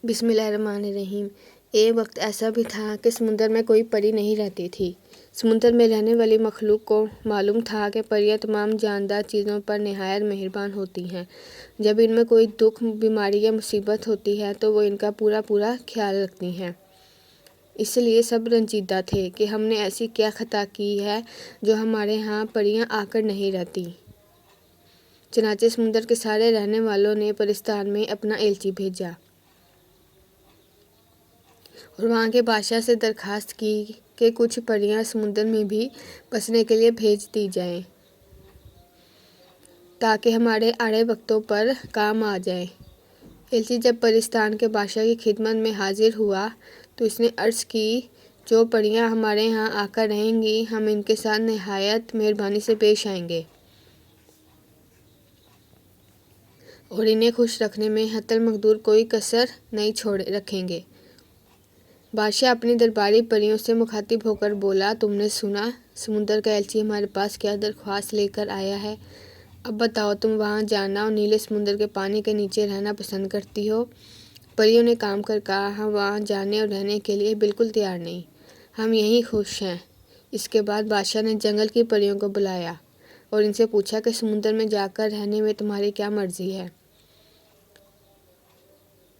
بسم اللہ الرحمن الرحیم۔ ایک وقت ایسا بھی تھا کہ سمندر میں کوئی پری نہیں رہتی تھی۔ سمندر میں رہنے والی مخلوق کو معلوم تھا کہ پریاں تمام جاندار چیزوں پر نہایت مہربان ہوتی ہیں۔ جب ان میں کوئی دکھ، بیماری یا مصیبت ہوتی ہے تو وہ ان کا پورا خیال رکھتی ہیں۔ اس لیے سب رنجیدہ تھے کہ ہم نے ایسی کیا خطا کی ہے جو ہمارے ہاں پریاں آ کر نہیں رہتی۔ چنانچہ سمندر کے سارے رہنے والوں نے پرستان میں اپنا ایلچی بھیجا اور وہاں کے بادشاہ سے درخواست کی کہ کچھ پریاں سمندر میں بھی بسنے کے لیے بھیج دی جائیں تاکہ ہمارے آڑے وقتوں پر کام آ جائیں۔ ایلچی جب پرستان کے بادشاہ کی خدمت میں حاضر ہوا تو اس نے عرض کی، جو پریاں ہمارے یہاں آ کر رہیں گی ہم ان کے ساتھ نہایت مہربانی سے پیش آئیں گے اور انہیں خوش رکھنے میں حتی المقدور کوئی کسر نہیں رکھیں گے۔ بادشاہ اپنی درباری پریوں سے مخاطب ہو کر بولا، تم نے سنا سمندر کا ایلچی ہمارے پاس کیا درخواست لے کر آیا ہے۔ اب بتاؤ، تم وہاں جانا اور نیلے سمندر کے پانی کے نیچے رہنا پسند کرتی ہو؟ پریوں نے کام کر کہا، ہم وہاں جانے اور رہنے کے لیے بالکل تیار نہیں، ہم یہیں خوش ہیں۔ اس کے بعد بادشاہ نے جنگل کی پریوں کو بلایا اور ان سے پوچھا کہ سمندر میں جا کر رہنے میں تمہاری کیا مرضی ہے؟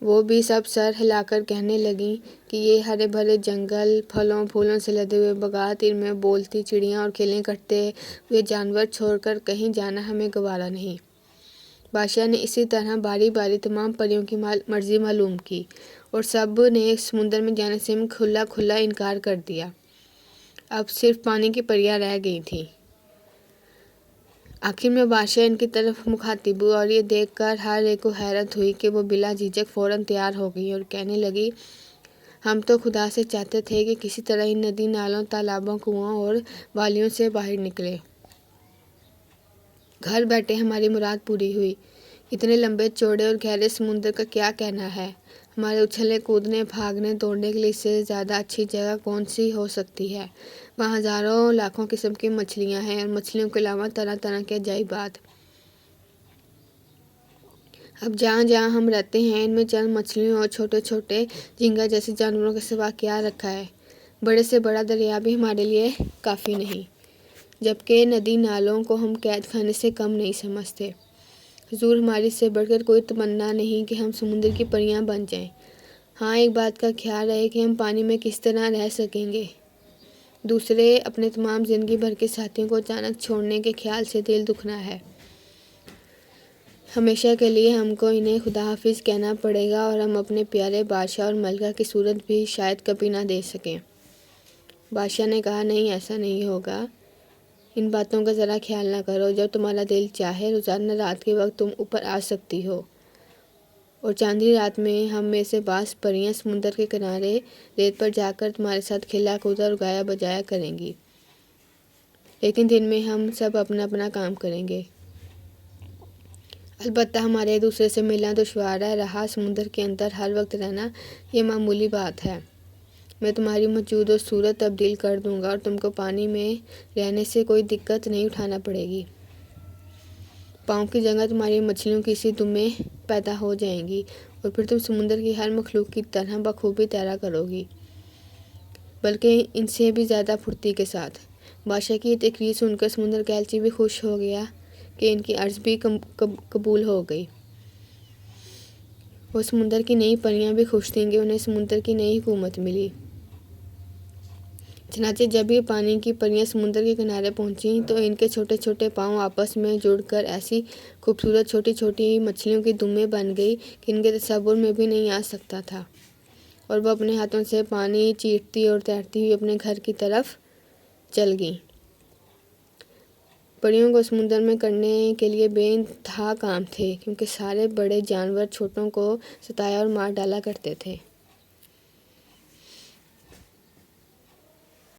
وہ بھی سب سر ہلا کر کہنے لگیں کہ یہ ہرے بھرے جنگل، پھلوں پھولوں سے لدے ہوئے باغات، ان میں بولتی چڑیاں اور کھیلیں کرتے ہوئے جانور چھوڑ کر کہیں جانا ہمیں گوارا نہیں۔ بادشاہ نے اسی طرح باری باری تمام پریوں کی مرضی معلوم کی اور سب نے سمندر میں جانے سے کھلا انکار کر دیا۔ اب صرف پانی کی پریاں رہ گئی تھیں۔ آخر میں بادشاہ ان کی طرف مخاطب ہوا اور یہ دیکھ کر ہر ایک کو حیرت ہوئی کہ وہ بلا جھجک فوراً تیار ہو گئی اور کہنے لگی، ہم تو خدا سے چاہتے تھے کہ کسی طرح ان ندی نالوں، تالابوں، کنوؤں اور والیوں سے باہر نکلے۔ گھر بیٹھے ہماری مراد پوری ہوئی۔ اتنے لمبے چوڑے اور گہرے سمندر کا کیا کہنا ہے؟ ہمارے اچھلنے کودنے، بھاگنے دوڑنے کے لیے اس سے زیادہ اچھی جگہ کون سی ہو سکتی ہے؟ وہاں ہزاروں لاکھوں قسم کی مچھلیاں ہیں اور مچھلیوں کے علاوہ طرح طرح کے عجائبات۔ اب جہاں جہاں ہم رہتے ہیں ان میں چند مچھلیوں اور چھوٹے چھوٹے جھینگا جیسے جانوروں کے سوا کیا رکھا ہے؟ بڑے سے بڑا دریا بھی ہمارے لیے کافی نہیں، جبکہ ندی نالوں کو ہم قید خانے سے کم نہیں سمجھتے۔ حضور، ہماری اس سے بڑھ کر کوئی تمنا نہیں کہ ہم سمندر کی پریاں بن جائیں۔ ہاں، ایک بات کا خیال ہے کہ ہم پانی میں کس طرح رہ سکیں گے۔ دوسرے، اپنے تمام زندگی بھر کے ساتھیوں کو اچانک چھوڑنے کے خیال سے دل دکھنا ہے۔ ہمیشہ کے لیے ہم کو انہیں خدا حافظ کہنا پڑے گا اور ہم اپنے پیارے بادشاہ اور ملکہ کی صورت بھی شاید کبھی نہ دیکھ سکیں۔ بادشاہ نے کہا، نہیں، ایسا نہیں ہوگا۔ ان باتوں کا ذرا خیال نہ کرو۔ جب تمہارا دل چاہے روزانہ رات کے وقت تم اوپر آ سکتی ہو اور چاندنی رات میں ہم میں سے بعض پریاں سمندر کے کنارے ریت پر جا کر تمہارے ساتھ کھیلا کودا اور گایا بجایا کریں گی، لیکن دن میں ہم سب اپنا اپنا کام کریں گے۔ البتہ ہمارے ایک دوسرے سے ملنا دشوار ہے، رہا سمندر کے اندر ہر وقت رہنا، یہ معمولی بات ہے۔ میں تمہاری موجود صورت تبدیل کر دوں گا اور تم کو پانی میں رہنے سے کوئی دقت نہیں اٹھانا پڑے گی۔ پاؤں کی جگہ تمہاری مچھلیوں کی سی دمیں پیدا ہو جائیں گی اور پھر تم سمندر کی ہر مخلوق کی طرح بخوبی تیرا کرو گی، بلکہ ان سے بھی زیادہ پھرتی کے ساتھ۔ بادشاہ کی یہ تقریر سن کر سمندر کا ایلچی بھی خوش ہو گیا کہ ان کی عرض بھی قبول ہو گئی۔ وہ سمندر کی نئی پریاں بھی خوش تھیں کہ انہیں سمندر کی نئی حکومت ملی۔ چنانچہ جب یہ پانی کی پریاں سمندر کے کنارے پہنچیں تو ان کے چھوٹے چھوٹے پاؤں آپس میں جڑ کر ایسی خوبصورت چھوٹی چھوٹی مچھلیوں کی دمیں بن گئی کہ ان کے تصور میں بھی نہیں آ سکتا تھا، اور وہ اپنے ہاتھوں سے پانی چیٹتی اور تیرتی ہوئی اپنے گھر کی طرف چل گئیں۔ پریوں کو سمندر میں کرنے کے لیے بے انتہا کام تھے، کیونکہ سارے بڑے جانور چھوٹوں کو ستایا اور مار ڈالا کرتے تھے۔